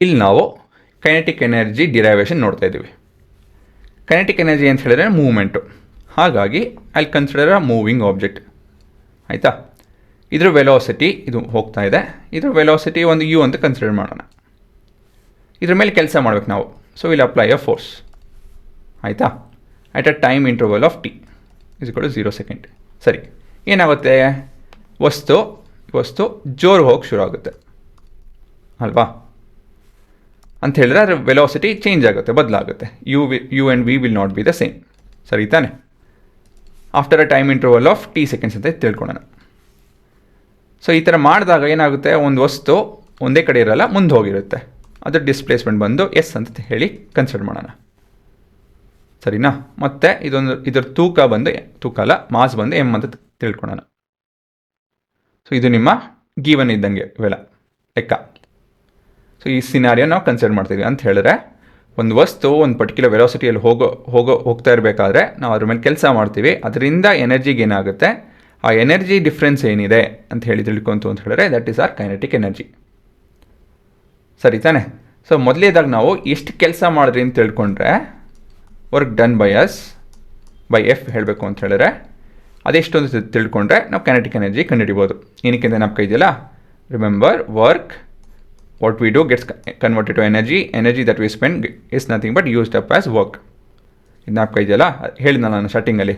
ಇಲ್ಲಿ ನಾವು kinetic energy derivation ನೋಡ್ತಾ ಇದ್ದೀವಿ. ಕೈನೆಟಿಕ್ ಎನರ್ಜಿ ಅಂತ ಹೇಳಿದ್ರೆ ಮೂವ್ಮೆಂಟು, ಹಾಗಾಗಿ ಅಲ್ಲಿ ಕನ್ಸಿಡರ್ ಅ ಮೂವಿಂಗ್ ಆಬ್ಜೆಕ್ಟ್. ಆಯಿತಾ? ಇದ್ರ ವೆಲಾಸಿಟಿ ಇದು ಹೋಗ್ತಾ ಇದೆ, ಇದ್ರ ವೆಲಾಸಿಟಿ ಒಂದು ಯು ಅಂತ ಕನ್ಸಿಡರ್ ಮಾಡೋಣ. ಇದ್ರ ಮೇಲೆ ಕೆಲಸ ಮಾಡ್ಬೇಕು ನಾವು. So will apply a force. ಆಯಿತಾ? At a time interval of T is equal to 0 second. ಸರಿ, ಏನಾಗುತ್ತೆ? ವಸ್ತು ಜೋರು ಹೋಗಿ ಶುರು ಆಗುತ್ತೆ ಅಲ್ವಾ? ಅಂತ ಹೇಳಿದ್ರೆ ಅದರ ವೆಲಾಸಿಟಿ ಚೇಂಜ್ ಆಗುತ್ತೆ, ಬದಲಾಗುತ್ತೆ. U and V will not be the same. ಸರಿ ತಾನೆ? After a time interval of T seconds ಅಂತ ತಿಳ್ಕೊಳ್ಳೋಣ. ಸೊ ಈ ಥರ ಮಾಡಿದಾಗ ಏನಾಗುತ್ತೆ, ಒಂದು ವಸ್ತು ಒಂದೇ ಕಡೆ ಇರಲ್ಲ, ಮುಂದೆ ಹೋಗಿರುತ್ತೆ. ಅದ್ರ ಡಿಸ್ಪ್ಲೇಸ್ಮೆಂಟ್ ಬಂದು ಎಸ್ ಅಂತ ಹೇಳಿ ಕನ್ಸಿಡರ್ ಮಾಡೋಣ. ಸರಿನಾ? ಮತ್ತು ಇದರ ತೂಕ ಅಲ್ಲ, ಮಾಸ್ ಬಂದು ಎಮ್ ಅಂತ ತಿಳ್ಕೊಳ್ಳೋಣ. ಸೊ ಇದು ನಿಮ್ಮ ಗೀವನ್ ಇದ್ದಂಗೆ ಇವೆಲ್ಲ ಲೆಕ್ಕ. ಸೊ ಈ ಸಿನಾರಿಯೋ ನಾವು ಕನ್ಸಿಡರ್ ಮಾಡ್ತೀವಿ. ಅಂತ ಹೇಳಿದ್ರೆ ಒಂದು ವಸ್ತು ಒಂದು ಪರ್ಟಿಕ್ಯುಲರ್ ವೆಲಾಸಿಟಿಯಲ್ಲಿ ಹೋಗ್ತಾ ಇರಬೇಕಾದ್ರೆ ನಾವು ಅದ್ರ ಮೇಲೆ ಕೆಲಸ ಮಾಡ್ತೀವಿ. ಅದರಿಂದ ಎನರ್ಜಿಗೆ ಏನಾಗುತ್ತೆ, ಆ ಎನರ್ಜಿ ಡಿಫ್ರೆನ್ಸ್ ಏನಿದೆ ಅಂತ ಹೇಳಿ ತಿಳ್ಕೊಂತು ಅಂತ ಹೇಳಿದ್ರೆ that is our kinetic energy. ಸರಿ ತಾನೆ? ಸೊ ಮೊದಲೇದಾಗ ನಾವು ಎಷ್ಟು ಕೆಲಸ ಮಾಡಿದ್ರಿ ಅಂತ ತಿಳ್ಕೊಂಡ್ರೆ, ವರ್ಕ್ ಡನ್ ಬೈ ಎಫ್ ಹೇಳಬೇಕು ಅಂತ ಹೇಳಿದ್ರೆ ಅದೆಷ್ಟು ಅಂತ ತಿಳ್ಕೊಂಡ್ರೆ ನಾವು ಕೈನೆಟಿಕ್ ಎನರ್ಜಿ ಕಂಡುಹಿಡಿಬೋದು. ಏನಕ್ಕೆ ನೆನಪು ಇದೆಯಲ್ಲ? Remember, work what we do gets converted to energy that we spend is nothing but used up as work. ಇದನ್ನ ಇದೆಯಲ್ಲ, ಹೇಳಿದ್ನಲ್ಲ ನಾನು ಸ್ಟಾರ್ಟಿಂಗಲ್ಲಿ.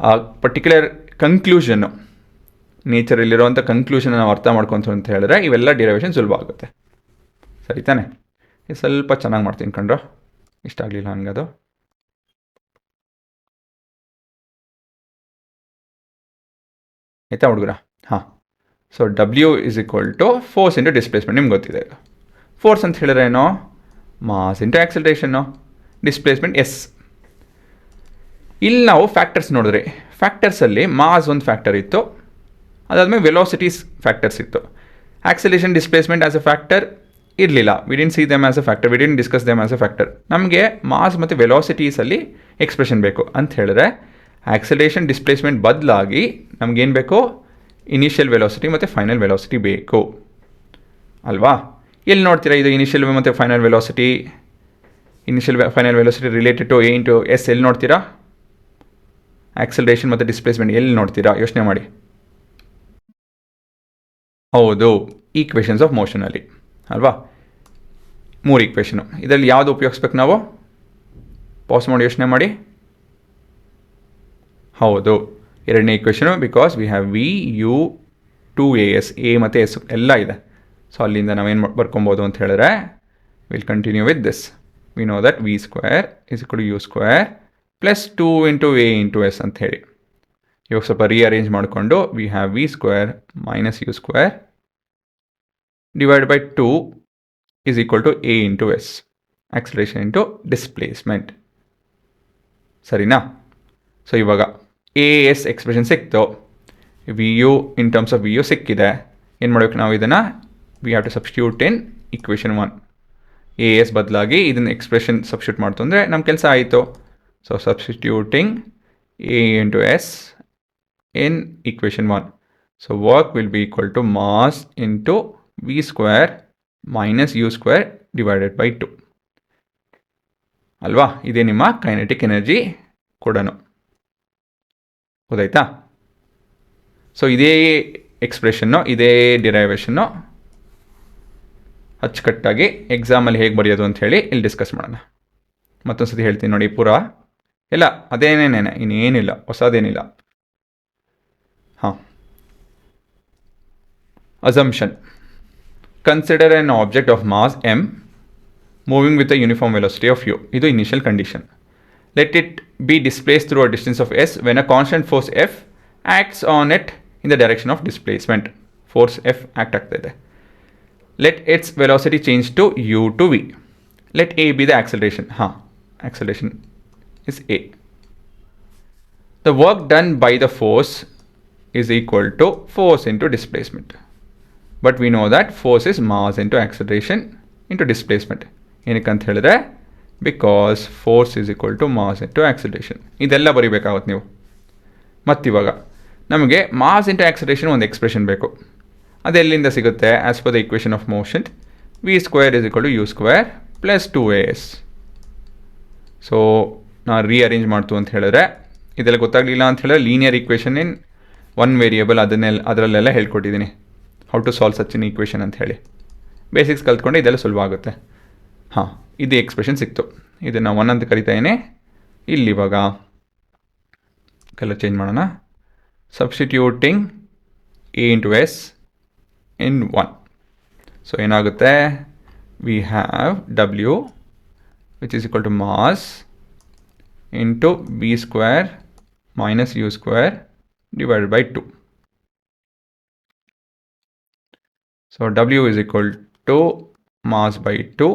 ಆ ಪರ್ಟಿಕ್ಯುಲರ್ ಕನ್ಕ್ಲೂಷನ್ನು, ನೇಚರಲ್ಲಿರುವಂಥ ಕನ್ಕ್ಲೂಷನ್ ನಾವು ಅರ್ಥ ಮಾಡ್ಕೊತ ಅಂತ ಹೇಳಿದ್ರೆ ಇವೆಲ್ಲ ಡಿರೈವೇಷನ್ ಸುಲಭ ಆಗುತ್ತೆ. ಸರಿ ತಾನೆ? ಇದು ಸ್ವಲ್ಪ ಚೆನ್ನಾಗಿ ಮಾಡ್ತೀನಿ ಕಂಡ್ರು, ಇಷ್ಟ ಆಗಲಿಲ್ಲ ನನಗದು. ಆಯಿತಾ ಹುಡುಗರ? ಹಾಂ. So W is equal to force into displacement. ನಿಮ್ಗೆ ಗೊತ್ತಿದೆ ಇದು. ಫೋರ್ಸ್ ಅಂತ ಹೇಳಿದ್ರೆ ಏನೋ mass into acceleration, displacement S. ಇಲ್ಲಿ ನಾವು ಫ್ಯಾಕ್ಟರ್ಸ್ ನೋಡಿದ್ರಿ. ಫ್ಯಾಕ್ಟರ್ಸಲ್ಲಿ ಮಾಸ್ ಒಂದು ಫ್ಯಾಕ್ಟರ್ ಇತ್ತು, ಅದಾದಮೇಲೆ ವೆಲಾಸಿಟೀಸ್ ಫ್ಯಾಕ್ಟರ್ಸ್ ಇತ್ತು. Acceleration, displacement as a factor ಇರಲಿಲ್ಲ. We didn't see them as a factor, we didn't discuss them as a factor. ನಮಗೆ ಮಾಸ್ ಮತ್ತು ವೆಲಾಸಿಟೀಸಲ್ಲಿ ಎಕ್ಸ್ಪ್ರೆಷನ್ ಬೇಕು. ಅಂತ ಹೇಳಿದ್ರೆ ಆಕ್ಸಲೇಷನ್, ಡಿಸ್ಪ್ಲೇಸ್ಮೆಂಟ್ ಬದಲಾಗಿ ನಮಗೇನು ಬೇಕು? ಇನಿಷಿಯಲ್ ವೆಲಾಸಿಟಿ ಮತ್ತು ಫೈನಲ್ ವೆಲಾಸಿಟಿ ಬೇಕು ಅಲ್ವಾ? ಎಲ್ಲಿ ನೋಡ್ತೀರಾ ಇದು ಇನಿಷಿಯಲ್ ಮತ್ತು final velocity? Final velocity related to A into S ಎಲ್ಲಿ ನೋಡ್ತೀರಾ? ಆಕ್ಸಲರೇಷನ್ ಮತ್ತು ಡಿಸ್ಪ್ಲೇಸ್ಮೆಂಟ್ ಎಲ್ಲಿ ನೋಡ್ತೀರಾ? ಯೋಚನೆ ಮಾಡಿ. ಹೌದು, ಈಕ್ವೇಷನ್ಸ್ ಆಫ್ ಮೋಷನಲ್ಲಿ ಅಲ್ವಾ? 3 ಈಕ್ವೇಷನು. ಇದರಲ್ಲಿ ಯಾವುದು ಉಪಯೋಗಿಸ್ಬೇಕು ನಾವು? ಪಾಸ್ ಮಾಡಿ ಯೋಚನೆ ಮಾಡಿ. ಹೌದು, ಎರಡನೇ equation, because we have V U 2as, A ಮತ್ತು ಎಸ್ ಎಲ್ಲ ಇದೆ. ಸೊ ಅಲ್ಲಿಂದ ನಾವೇನು ಬರ್ಕೊಬೋದು ಅಂತ ಹೇಳಿದ್ರೆ will continue with this. We know that V square is equal to U square plus 2 into A into S ಅಂತ ಹೇಳಿ. ಇವಾಗ ಸ್ವಲ್ಪ ರೀಅರೇಂಜ್ ಮಾಡಿಕೊಂಡು we have V square minus U square divide by 2 is equal to A into S, acceleration into displacement. ಸರಿನಾ? So ಇವಾಗ A S expression ಸಿಕ್ತು, V U in terms of V U ಸಿಕ್ಕಿದೆ. ಏನು ಮಾಡಬೇಕು ನಾವು? ಇದನ್ನು we have to substitute in equation 1. A S ಬದಲಾಗಿ ಇದನ್ನು ಎಕ್ಸ್ಪ್ರೆಷನ್ ಸಬ್ಸ್ಟಿಟ್ಯೂಟ್ ಮಾಡ್ತು ಅಂದರೆ ನಮ್ಮ ಕೆಲಸ ಆಯಿತು. So substituting A into S in equation 1. So work will be equal to mass into V square minus U square divided by 2 ಅಲ್ವಾ? ಇದೇ ನಿಮ್ಮ ಕೈನೆಟಿಕ್ ಎನರ್ಜಿ ಕೊಡೋಣ. ಗೊತ್ತಾಯ್ತಾ? ಸೊ ಇದೇ ಎಕ್ಸ್ಪ್ರೆಷನ್ನು, ಇದೇ ಡಿರೈವೇಷನ್ನು ಅಚ್ಚುಕಟ್ಟಾಗಿ ಎಕ್ಸಾಮಲ್ಲಿ ಹೇಗೆ ಬರೆಯೋದು ಅಂತ ಹೇಳಿ ಇಲ್ಲಿ ಡಿಸ್ಕಸ್ ಮಾಡೋಣ. ಮತ್ತೊಂದು ಸತಿ ಹೇಳ್ತೀನಿ ನೋಡಿ, ಪೂರಾ ಇಲ್ಲ ಅದೇನೇನೇನೆ, ಇನ್ನೇನಿಲ್ಲ, ಹೊಸದೇನಿಲ್ಲ. ಹಾಂ. Assumption: consider an object of mass m moving with a uniform velocity of u. ಇದು initial condition. Let it be displaced through a distance of s when a constant force F acts on it in the direction of displacement. Force F act ಆಗ್ತಾಯಿದೆ. Let its velocity change to u to v. Let a be the acceleration. Acceleration is a. The work done by the force is equal to force into displacement. But we know that force is mass into acceleration into displacement. ಏನಕ್ಕೆ ಅಂತ ಹೇಳಿದ್ರೆ because force is equal to mass into acceleration. ಇದೆಲ್ಲ ಬರೀಬೇಕಾಗುತ್ತೆ ನೀವು. ಮತ್ತಿವಾಗ ನಮಗೆ mass into acceleration ಒಂದು expression ಬೇಕು. ಅದೆಲ್ಲಿಂದ ಸಿಗುತ್ತೆ? As per the equation of motion V square is equal to U square plus 2as. So ನಾನು ರೀಅರೇಂಜ್ ಮಾಡ್ತು ಅಂತ ಹೇಳಿದ್ರೆ ಇದೆಲ್ಲ ಗೊತ್ತಾಗಲಿಲ್ಲ ಅಂತ ಹೇಳಿದ್ರೆ linear equation in one variable ಅದರಲ್ಲೆಲ್ಲ ಹೇಳ್ಕೊಟ್ಟಿದ್ದೀನಿ, how to solve such in equation ಅಂತ ಹೇಳಿ. ಬೇಸಿಕ್ಸ್ ಕಲ್ತ್ಕೊಂಡೆ ಇದೆಲ್ಲ ಸುಲಭ ಆಗುತ್ತೆ. ಹಾಂ, ಇದು ಎಕ್ಸ್ಪ್ರೆಷನ್ ಸಿಕ್ತು. ಇದನ್ನು 1 ಅಂತ ಕರಿತಾಯಿನಿ. ಇಲ್ಲಿ ಇವಾಗ ಕಲರ್ ಚೇಂಜ್ ಮಾಡೋಣ. Substituting a into s in 1. So ಏನಾಗುತ್ತೆ, we have w which is equal to mass into v square minus u square divided by 2. So w is equal to mass by 2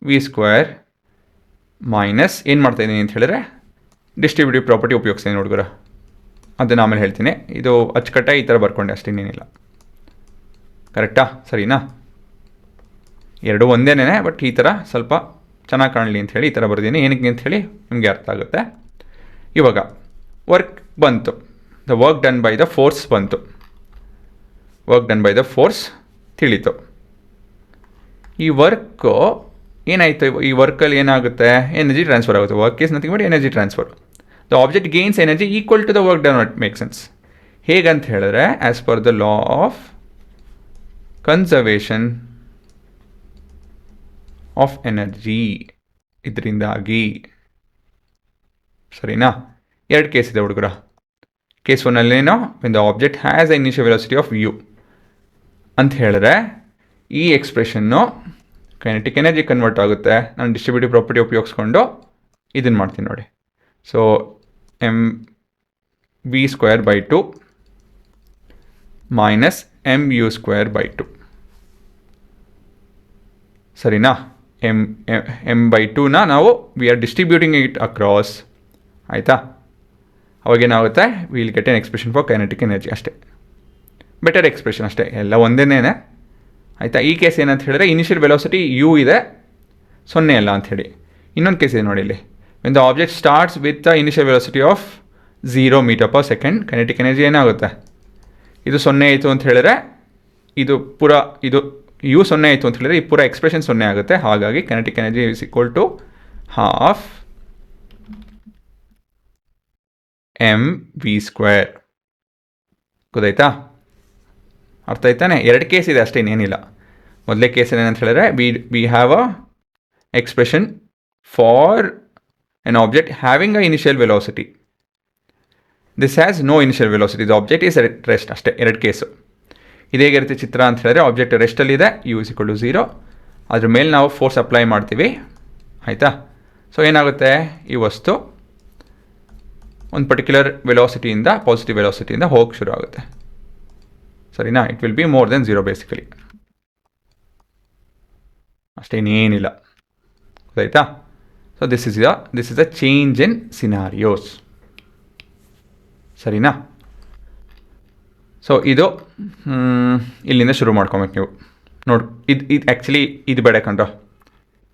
v square minus ಏನು ಮಾಡ್ತಾ ಇದ್ದೀನಿ ಅಂತ ಹೇಳಿದ್ರೆ distributive property ಉಪಯೋಗಿಸ್ತೀನಿ ನೋಡಿದ್ರ, ಅದನ್ನು ಆಮೇಲೆ ಹೇಳ್ತೀನಿ. ಇದು ಅಚ್ಚುಕಟ್ಟಾಗಿ ಈ ಥರ ಬರ್ಕೊಂಡೆ ಅಷ್ಟೇ, ಇನ್ನೇನಿಲ್ಲ. ಕರೆಕ್ಟಾ? ಸರಿನಾ? ಎರಡು ಒಂದೇನೇ, ಬಟ್ ಈ ಥರ ಸ್ವಲ್ಪ ಚೆನ್ನಾಗಿ ಕಾಣಲಿ ಅಂಥೇಳಿ ಈ ಥರ ಬರ್ತೀನಿ. ಏನಕ್ಕೆ ಅಂಥೇಳಿ ನಿಮಗೆ ಅರ್ಥ ಆಗುತ್ತೆ. ಇವಾಗ ವರ್ಕ್ ಬಂತು, the work done by the force ಬಂತು. Work done by the force ತಿಳಿತು. ಈ ವರ್ಕು ಏನಾಯಿತು, ಈ ವರ್ಕಲ್ಲಿ ಏನಾಗುತ್ತೆ, ಎನರ್ಜಿ ಟ್ರಾನ್ಸ್ಫರ್ ಆಗುತ್ತೆ. Work is nothing but energy transfer. The object gains energy equal to the work done. It make sense. ಹೇಗಂತ ಹೇಳಿದ್ರೆ as per the law of conservation of energy, ಇದರಿಂದಾಗಿ. ಸರಿನಾ? ಎರಡು ಕೇಸ್ ಇದೆ ಹುಡುಗರ. ಕೇಸ್ ಒನ್ನಲ್ಲೇನೋ when the object has a initial velocity of you ಅಂತ ಹೇಳಿದ್ರೆ ಈ ಎಕ್ಸ್ಪ್ರೆಷನ್ನು ಕೈನೆಟಿಕ್ ಎನರ್ಜಿ ಕನ್ವರ್ಟ್ ಆಗುತ್ತೆ. ನಾನು ಡಿಸ್ಟ್ರಿಬ್ಯೂಟಿವ್ ಪ್ರಾಪರ್ಟಿ ಉಪಯೋಗಿಸ್ಕೊಂಡು ಇದನ್ನು ಮಾಡ್ತೀನಿ ನೋಡಿ. So M V square by 2 minus M U square by 2. ಸರಿನಾ? ಎಮ್ ಬೈ 2ನ ನಾವು we are distributing it across. ಆಯಿತಾ? ಅವಾಗೇನಾಗುತ್ತೆ, will get an expression for kinetic energy. ಅಷ್ಟೇ, ಬೆಟರ್ ಎಕ್ಸ್ಪ್ರೆಷನ್ ಅಷ್ಟೇ, ಎಲ್ಲ ಒಂದೇನೇ. ಆಯಿತಾ? ಈ ಕೇಸ್ ಏನಂತ ಹೇಳಿದ್ರೆ ಇನಿಷಿಯಲ್ ವೆಲಾಸಿಟಿ ಯು ಇದೆ, 0 ಅಲ್ಲ ಅಂಥೇಳಿ. ಇನ್ನೊಂದು ಕೇಸ್ ಇದೆ ನೋಡಿ ಇಲ್ಲಿ. When the object starts with the initial velocity of 0 meter per second, kinetic energy ಏನಾಗುತ್ತೆ, ಇದು 0 ಆಯಿತು ಅಂತ ಹೇಳಿದ್ರೆ ಇದು ಪೂರ ಇದು ಯು 0 ಆಯಿತು ಅಂತ ಹೇಳಿದ್ರೆ ಈ ಪೂರ ಎಕ್ಸ್ಪ್ರೆಷನ್ 0 ಆಗುತ್ತೆ. ಹಾಗಾಗಿ kinetic energy is equal to half M V square. ಗೊತ್ತಾಯ್ತಾ? ಅರ್ಥ ಆಯ್ತಾನೆ? ಎರಡು ಕೇಸ್ ಇದೆ ಅಷ್ಟೇ, ಇನ್ನೇನಿಲ್ಲ. ಮೊದಲೇ ಕೇಸ್ ಏನಂತ ಹೇಳಿದ್ರೆ we have a expression for an object having a initial velocity. This has no initial velocity. The object is at rest. ಅಷ್ಟೇ, ಎರಡು ಕೇಸು. ಇದು ಹೇಗಿರುತ್ತೆ ಚಿತ್ರ ಅಂತ ಹೇಳಿದ್ರೆ ಆಬ್ಜೆಕ್ಟ್ ರೆಸ್ಟಲ್ಲಿದೆ, ಯು ಇಸ್ ಈಕ್ವಲ್ ಟು 0. ಅದ್ರ ಮೇಲೆ ನಾವು ಫೋರ್ಸ್ ಅಪ್ಲೈ ಮಾಡ್ತೀವಿ. ಆಯಿತಾ? ಸೊ ಏನಾಗುತ್ತೆ, ಈ ವಸ್ತು ಒಂದು ಪರ್ಟಿಕ್ಯುಲರ್ ವೆಲಾಸಿಟಿಯಿಂದ, ಪಾಸಿಟಿವ್ ವೆಲಾಸಿಟಿಯಿಂದ ಹೋಗಿ ಶುರು ಆಗುತ್ತೆ. ಸರಿನಾ? It will be more than 0 basically. ಅಷ್ಟೇ, ಇನ್ನೇನಿಲ್ಲ. ಗೊತ್ತಾಯ್ತಾ? So this is a change in scenarios. ಸರಿನಾ? ಸೊ ಇದು ಇಲ್ಲಿಂದ ಶುರು ಮಾಡ್ಕೊಬೇಕು ನೀವು. ನೋಡಿ, ಇದು ಆ್ಯಕ್ಚುಲಿ ಇದು ಬೇಡ ಕಂಡ್ರೋ,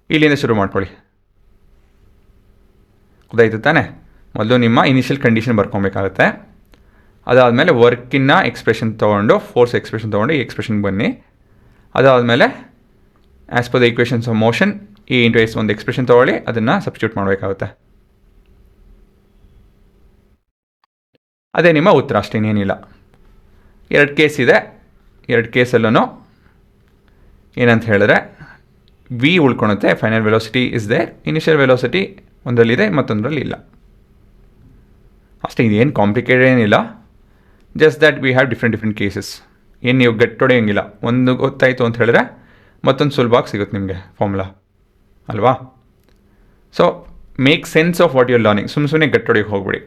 ಇಲ್ಲಿಂದ ಶುರು ಮಾಡ್ಕೊಳ್ಳಿ. ಗೊತ್ತಾಯ್ತು ತಾನೆ? ಮೊದಲು ನಿಮ್ಮ ಇನಿಷಿಯಲ್ ಕಂಡೀಷನ್ ಬರ್ಕೊಬೇಕಾಗುತ್ತೆ. ಅದಾದಮೇಲೆ ವರ್ಕಿನ ಎಕ್ಸ್ಪ್ರೆಷನ್ ತೊಗೊಂಡು, ಫೋರ್ಸ್ ಎಕ್ಸ್ಪ್ರೆಷನ್ ತೊಗೊಂಡು ಈ ಎಕ್ಸ್ಪ್ರೆಷನ್ಗೆ ಬನ್ನಿ. ಅದಾದಮೇಲೆ as per the equations of motion A into S ಒಂದು ಎಕ್ಸ್ಪ್ರೆಷನ್ ತೊಗೊಳ್ಳಿ, ಅದನ್ನು ಸಬ್ಸ್ಟಿಟ್ಯೂಟ್ ಮಾಡಬೇಕಾಗುತ್ತೆ. ಅದೇ ನಿಮ್ಮ ಉತ್ತರ, ಅಷ್ಟೇನೇನಿಲ್ಲ. ಎರಡು ಕೇಸ್ ಇದೆ. ಎರಡು ಕೇಸಲ್ಲೂ ಏನಂತ ಹೇಳಿದ್ರೆ ವಿ ಉಳ್ಕೊಳುತ್ತೆ, final velocity is there, initial velocity ಒಂದರಲ್ಲಿದೆ ಮತ್ತೊಂದರಲ್ಲಿ ಇಲ್ಲ. ಅಷ್ಟೇ, ಇದೇನು ಕಾಂಪ್ಲಿಕೇಟೆಡ್ ಏನಿಲ್ಲ. Just that we have different cases. ಏನು ನೀವು ಗಟ್ಟೊಡೆಯಂಗಿಲ್ಲ. ಒಂದು ಗೊತ್ತಾಯಿತು ಅಂತ ಹೇಳಿದ್ರೆ ಮತ್ತೊಂದು ಸುಲಭವಾಗಿ ಸಿಗುತ್ತೆ ನಿಮಗೆ ಫಾರ್ಮುಲಾ, ಅಲ್ವಾ? So make sense of what your learning. ಸುಮ್ಮನೆ ಗಟ್ಟೊಡೆಗೆ ಹೋಗ್ಬಿಡಿ.